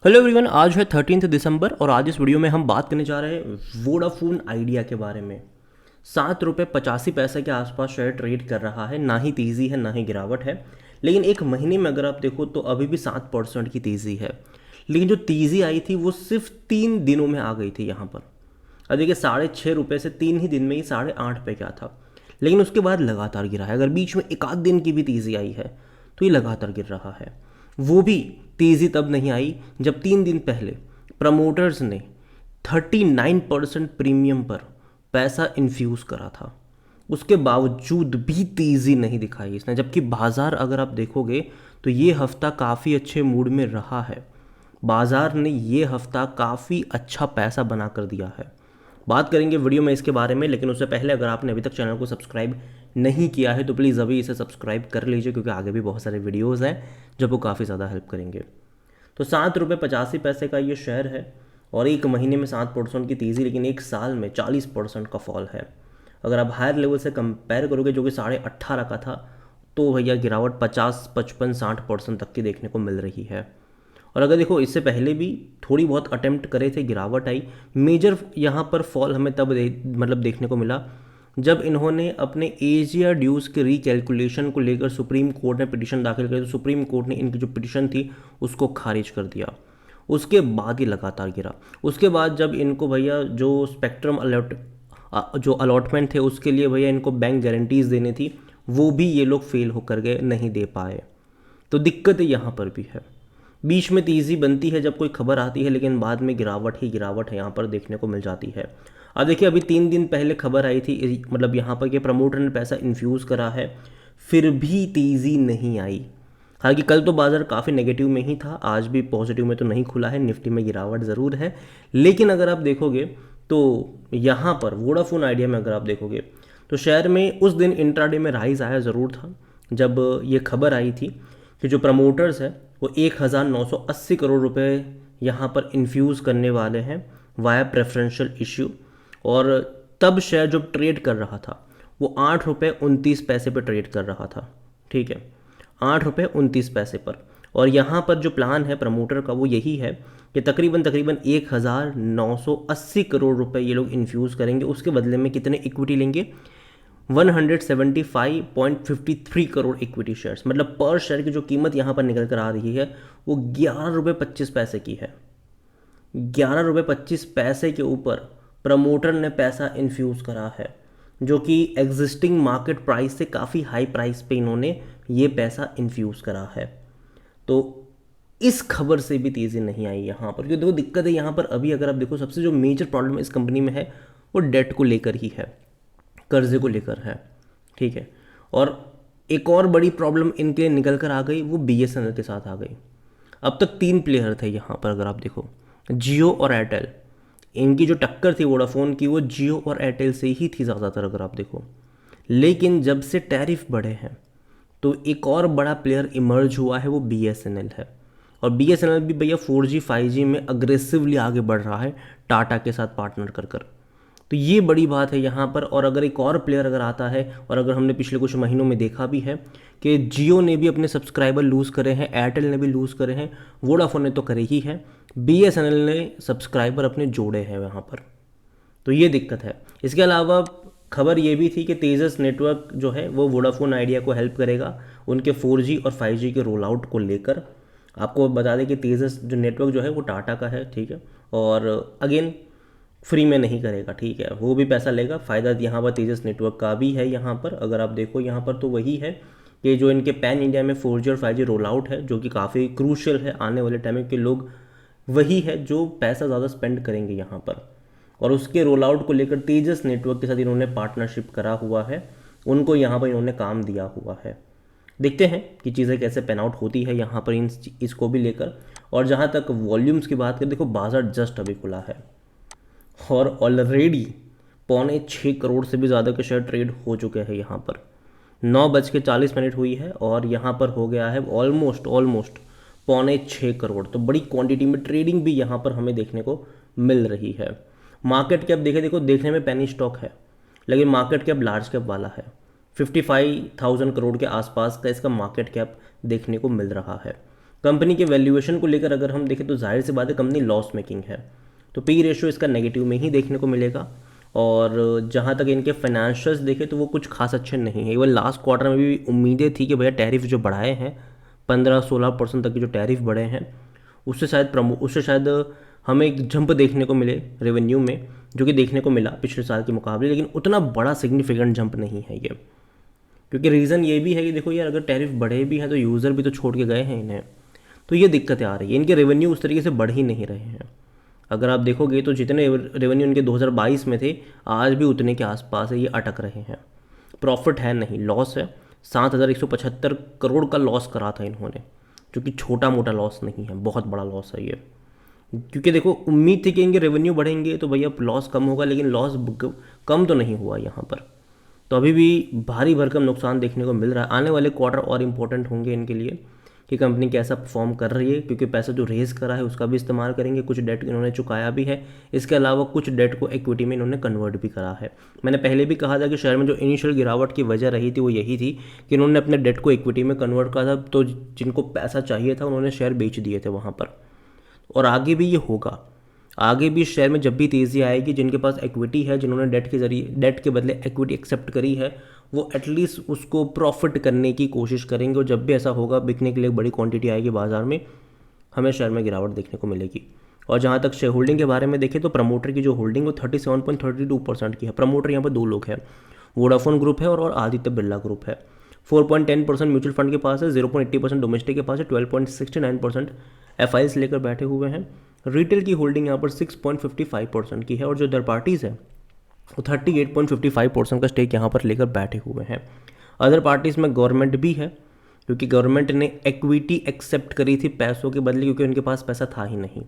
Hello everyone, आज है 13 दिसंबर और आज इस वीडियो में हम बात करने जा रहे हैं वोडाफोन आइडिया के बारे में। ₹7.85 के आसपास शेयर ट्रेड कर रहा है। ना ही तेज़ी है ना ही गिरावट है, लेकिन एक महीने में अगर आप देखो तो अभी भी 7% की तेज़ी है। लेकिन जो तेज़ी आई थी वो सिर्फ 3 दिनों में आ गई थी यहाँ पर। अब देखिए, ₹6.5 से 3 ही दिन में ही ₹8.5 पे क्या था, लेकिन उसके बाद लगातार गिरा है। अगर बीच में एक आध दिन की भी तेज़ी आई है तो ये लगातार गिर रहा है। वो भी तेज़ी तब नहीं आई जब 3 दिन पहले प्रमोटर्स ने 39% प्रीमियम पर पैसा इन्फ्यूज़ करा था। उसके बावजूद भी तेज़ी नहीं दिखाई इसने, जबकि बाज़ार अगर आप देखोगे तो ये हफ्ता काफ़ी अच्छे मूड में रहा है। बाज़ार ने ये हफ्ता काफ़ी अच्छा पैसा बना कर दिया है। बात करेंगे वीडियो में इसके बारे में, लेकिन उससे पहले अगर आपने अभी तक चैनल को सब्सक्राइब नहीं किया है तो प्लीज़ अभी इसे सब्सक्राइब कर लीजिए, क्योंकि आगे भी बहुत सारे वीडियोज़ हैं जो वो काफ़ी ज़्यादा हेल्प करेंगे। तो ₹7.85 का ये शेयर है और एक महीने में 7% की तेज़ी, लेकिन एक साल में 40% का फॉल है। अगर आप हायर लेवल से कंपेयर करोगे जो कि 18.5 का था, तो भैया गिरावट 50, 55, 60% तक की देखने को मिल रही है। और अगर देखो, इससे पहले भी थोड़ी बहुत अटेम्प्ट करे थे, गिरावट आई। मेजर यहाँ पर फॉल हमें तब देखने को मिला जब इन्होंने अपने एजिया ड्यूज़ के रिकैलकुलेशन को लेकर सुप्रीम कोर्ट में पिटीशन दाखिल करी। तो सुप्रीम कोर्ट ने इनकी जो पिटीशन थी उसको खारिज कर दिया। उसके बाद ही लगातार गिरा। उसके बाद जब इनको भैया जो स्पेक्ट्रम अलॉटमेंट थे उसके लिए भैया इनको बैंक गारंटीज़ देनी थी, वो भी ये लोग फेल होकर गए, नहीं दे पाए। तो दिक्कत यहाँ पर भी है। बीच में तेज़ी बनती है जब कोई खबर आती है, लेकिन बाद में गिरावट ही गिरावट है यहाँ पर देखने को मिल जाती है। अब देखिए, अभी 3 दिन पहले खबर आई थी, मतलब यहाँ पर कि प्रमोटर ने पैसा इन्फ्यूज़ करा है, फिर भी तेज़ी नहीं आई। हालांकि कल तो बाज़ार काफ़ी नेगेटिव में ही था, आज भी पॉजिटिव में तो नहीं खुला है, निफ्टी में गिरावट ज़रूर है। लेकिन अगर आप देखोगे तो यहाँ पर वोडाफोन आइडिया में अगर आप देखोगे तो शेयर में उस दिन इंट्राडे में राइज आया ज़रूर था, जब ये खबर आई थी कि जो प्रमोटर्स है वो 1980 करोड़ रुपए यहाँ पर इन्फ्यूज़ करने वाले हैं वाया प्रेफरेंशियल इश्यू। और तब शेयर जो ट्रेड कर रहा था वो ₹8.29 पे ट्रेड कर रहा था। ठीक है, ₹8.29 पर। और यहाँ पर जो प्लान है प्रमोटर का वो यही है कि तकरीबन तकरीबन 1980 करोड़ रुपए ये लोग इन्फ्यूज़ करेंगे। उसके बदले में कितने इक्विटी लेंगे? 175.53 करोड़ इक्विटी शेयर्स। मतलब पर शेयर की जो कीमत यहाँ पर निकल कर आ रही है वो ₹11.25 की है। ₹11.25 के ऊपर प्रमोटर ने पैसा इन्फ्यूज़ करा है, जो कि एग्जिस्टिंग मार्केट प्राइस से काफ़ी हाई प्राइस पे इन्होंने ये पैसा इन्फ्यूज़ करा है। तो इस खबर से भी तेज़ी नहीं आई यहाँ पर, क्योंकि देखो दिक्कत है यहाँ पर। अभी अगर आप देखो, सबसे जो मेजर प्रॉब्लम इस कंपनी में है वो डेट को लेकर ही है, कर्जे को लेकर है। ठीक है, और एक और बड़ी प्रॉब्लम इनके लिए निकल कर आ गई, वो BSNL के साथ आ गई। अब तक 3 प्लेयर थे यहाँ पर, अगर आप देखो जियो और एयरटेल। इनकी जो टक्कर थी वोडाफोन की वो जियो और एयरटेल से ही थी ज़्यादातर, अगर आप देखो। लेकिन जब से टैरिफ बढ़े हैं तो एक और बड़ा प्लेयर इमर्ज हुआ है, वो BSNL है। और BSNL भी भैया 4G 5G में अग्रेसिवली आगे बढ़ रहा है, टाटा के साथ पार्टनर कर कर। तो ये बड़ी बात है यहाँ पर। और अगर एक और प्लेयर अगर आता है, और अगर हमने पिछले कुछ महीनों में देखा भी है कि जियो ने भी अपने सब्सक्राइबर लूज़ करे हैं, एयरटेल ने भी लूज़ करे हैं, वोडाफोन ने तो करे ही है, BSNL ने सब्सक्राइबर अपने जोड़े हैं यहाँ पर। तो ये दिक्कत है। इसके अलावा खबर ये भी थी कि तेजस नेटवर्क जो है वो वोडाफोन आइडिया को हेल्प करेगा उनके 4G और 5G के रोल आउट को लेकर। आपको बता दें कि तेजस जो नेटवर्क जो है वो टाटा का है। ठीक है, और अगेन फ्री में नहीं करेगा। ठीक है, वो भी पैसा लेगा। फ़ायदा यहाँ पर तेजस नेटवर्क का भी है। यहाँ पर अगर आप देखो, यहाँ पर तो वही है कि जो इनके पैन इंडिया में 4G और 5G रोल आउट है, जो कि काफ़ी क्रूशियल है आने वाले टाइम के लोग, वही है जो पैसा ज़्यादा स्पेंड करेंगे यहाँ पर। और उसके रोल आउट को लेकर तेजस नेटवर्क के साथ इन्होंने पार्टनरशिप करा हुआ है, उनको यहाँ पर इन्होंने काम दिया हुआ है। देखते हैं कि चीज़ें कैसे पेन आउट होती है यहाँ पर इसको भी लेकर। और जहाँ तक वॉल्यूम्स की बात करें, देखो बाजार जस्ट अभी खुला है और ऑलरेडी 6.25 करोड़ से भी ज़्यादा के शेयर ट्रेड हो चुके हैं यहाँ पर। 9:40 हुई है और यहाँ पर हो गया है ऑलमोस्ट 6.25 करोड़। तो बड़ी क्वांटिटी में ट्रेडिंग भी यहाँ पर हमें देखने को मिल रही है। मार्केट कैप देखो देखने में पेनी स्टॉक है, लेकिन मार्केट कैप लार्ज कैप वाला है। 55,000 करोड़ के आसपास का इसका मार्केट कैप देखने को मिल रहा है। कंपनी के वैल्यूएशन को लेकर अगर हम देखें तो जाहिर सी बात है कंपनी लॉस मेकिंग है, तो पी रेशियो इसका नेगेटिव में ही देखने को मिलेगा। और जहाँ तक इनके फाइनेंशियल्स देखें तो वो कुछ खास अच्छे नहीं है। इवन लास्ट क्वार्टर में भी उम्मीदें थी कि भैया टैरिफ जो बढ़ाए हैं 15-16% तक के जो टैरिफ बढ़े हैं उससे शायद हमें एक जंप देखने को मिले रेवेन्यू में, जो कि देखने को मिला पिछले साल के मुकाबले, लेकिन उतना बड़ा सिग्निफिकेंट जंप नहीं है ये। क्योंकि रीज़न ये भी है कि देखो यार, अगर टैरिफ बढ़े भी हैं तो यूज़र भी तो छोड़ के गए हैं इन्हें, तो ये दिक्कतें आ रही है। इनके रेवेन्यू उस तरीके से बढ़ ही नहीं रहे हैं। अगर आप देखोगे तो जितने रेवेन्यू इनके 2022 में थे आज भी उतने के आसपास है, ये अटक रहे हैं। प्रॉफिट है नहीं, लॉस है। 7,175 करोड़ का लॉस करा था इन्होंने, जो कि छोटा मोटा लॉस नहीं है, बहुत बड़ा लॉस है ये। क्योंकि देखो उम्मीद थी कि इनके रेवेन्यू बढ़ेंगे तो भैया लॉस कम होगा, लेकिन लॉस कम तो नहीं हुआ यहाँ पर। तो अभी भी भारी भरकम नुकसान देखने को मिल रहा है। आने वाले क्वार्टर और इम्पोर्टेंट होंगे इनके लिए कि कंपनी कैसा परफॉर्म कर रही है, क्योंकि पैसा जो रेज़ करा है उसका भी इस्तेमाल करेंगे। कुछ डेट इन्होंने चुकाया भी है, इसके अलावा कुछ डेट को इक्विटी में इन्होंने कन्वर्ट भी करा है। मैंने पहले भी कहा था कि शेयर में जो इनिशियल गिरावट की वजह रही थी वो यही थी कि इन्होंने अपने डेट को इक्विटी में कन्वर्ट करा था, तो जिनको पैसा चाहिए था उन्होंने शेयर बेच दिए थे वहाँ पर। और आगे भी ये होगा, आगे भी शेयर में जब भी तेज़ी आएगी, जिनके पास इक्विटी है, जिन्होंने डेट के बदले इक्विटी एक्सेप्ट करी है, वो एटलीस्ट उसको प्रॉफिट करने की कोशिश करेंगे। और जब भी ऐसा होगा, बिकने के लिए बड़ी क्वांटिटी आएगी बाजार में, हमें शेयर में गिरावट देखने को मिलेगी। और जहाँ तक शेयर होल्डिंग के बारे में देखें तो प्रमोटर की जो होल्डिंग वो 37.32% की है। प्रमोटर यहाँ पर दो लोग हैं, वोडाफोन ग्रुप है और आदित्य बिरला ग्रुप है। 4.10% म्यूचुअल फंड के पास है, 0.80% डोमेस्टिक के पास है, 12.69% एफ लेकर बैठे हुए हैं। रिटेल की होल्डिंग यहाँ पर 6.55% की है, और जो अदर पार्टीज़ है वो 38.55% का स्टेक यहाँ पर लेकर बैठे हुए हैं। अदर पार्टीज़ में गवर्नमेंट भी है, क्योंकि गवर्नमेंट ने इक्विटी एक्सेप्ट करी थी पैसों के बदले, क्योंकि उनके पास पैसा था ही नहीं।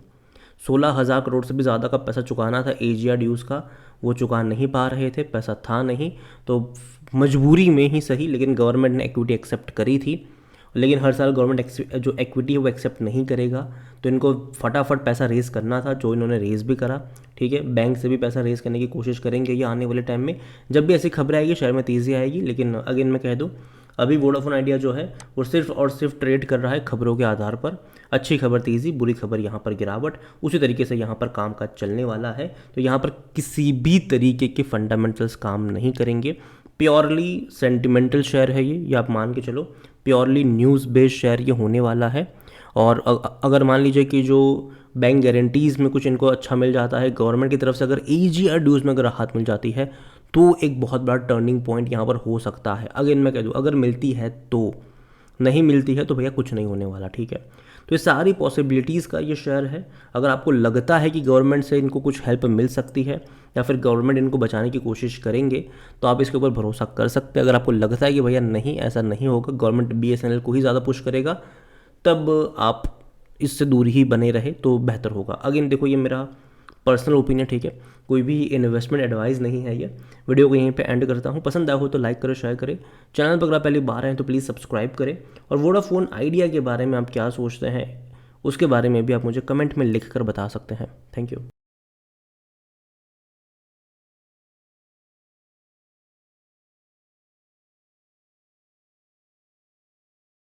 16,000 करोड़ से भी ज़्यादा का पैसा चुकाना था एजीआर ड्यूज़ का, वो चुका नहीं पा रहे थे, पैसा था नहीं, तो मजबूरी में ही सही, लेकिन गवर्नमेंट ने इक्विटी एक्सेप्ट करी थी। लेकिन हर साल गवर्नमेंट जो इक्विटी है वो एक्सेप्ट नहीं करेगा, तो इनको फटाफट पैसा रेज़ करना था, जो इन्होंने रेज़ भी करा। ठीक है, बैंक से भी पैसा रेज़ करने की कोशिश करेंगे ये आने वाले टाइम में। जब भी ऐसी खबरें आएगी शेयर में तेज़ी आएगी। लेकिन अगेन मैं कह दूँ, अभी वोडाफोन आइडिया जो है वो सिर्फ और सिर्फ ट्रेड कर रहा है खबरों के आधार पर। अच्छी खबर तेज़ी, बुरी खबर यहाँ पर गिरावट, उसी तरीके से यहाँ पर कामकाज चलने वाला है। तो यहाँ पर किसी भी तरीके के फंडामेंटल्स काम नहीं करेंगे। प्योरली सेंटिमेंटल शेयर है ये आप मान के चलो, प्योरली न्यूज़ बेस्ड शेयर ये होने वाला है। और अगर मान लीजिए कि जो बैंक गारंटीज़ में कुछ इनको अच्छा मिल जाता है, गवर्नमेंट की तरफ से अगर एजीआर ड्यूज़ में अगर राहत मिल जाती है, तो एक बहुत बड़ा टर्निंग पॉइंट यहाँ पर हो सकता है। अगेन मैं कह दूँ, अगर मिलती है तो, नहीं मिलती है तो भैया कुछ नहीं होने वाला। ठीक है, तो ये सारी पॉसिबिलिटीज़ का ये शेयर है। अगर आपको लगता है कि गवर्नमेंट से इनको कुछ हेल्प मिल सकती है या फिर गवर्नमेंट इनको बचाने की कोशिश करेंगे, तो आप इसके ऊपर भरोसा कर सकते हैं। अगर आपको लगता है कि भैया नहीं, ऐसा नहीं होगा, गवर्नमेंट बीएसएनएल को ही ज़्यादा पुश करेगा, तब आप इससे दूर ही बने रहे तो बेहतर होगा। अगेन देखो, ये मेरा पर्सनल ओपिनियन, ठीक है, कोई भी इन्वेस्टमेंट एडवाइस नहीं है ये। वीडियो को यहीं पे एंड करता हूँ। पसंद आया हो तो लाइक करें, शेयर करें। चैनल पर अगर आप पहली बार हैं तो प्लीज़ सब्सक्राइब करें। और वोडाफोन आइडिया के बारे में आप क्या सोचते हैं उसके बारे में भी आप मुझे कमेंट में लिख कर बता सकते हैं। Thank you.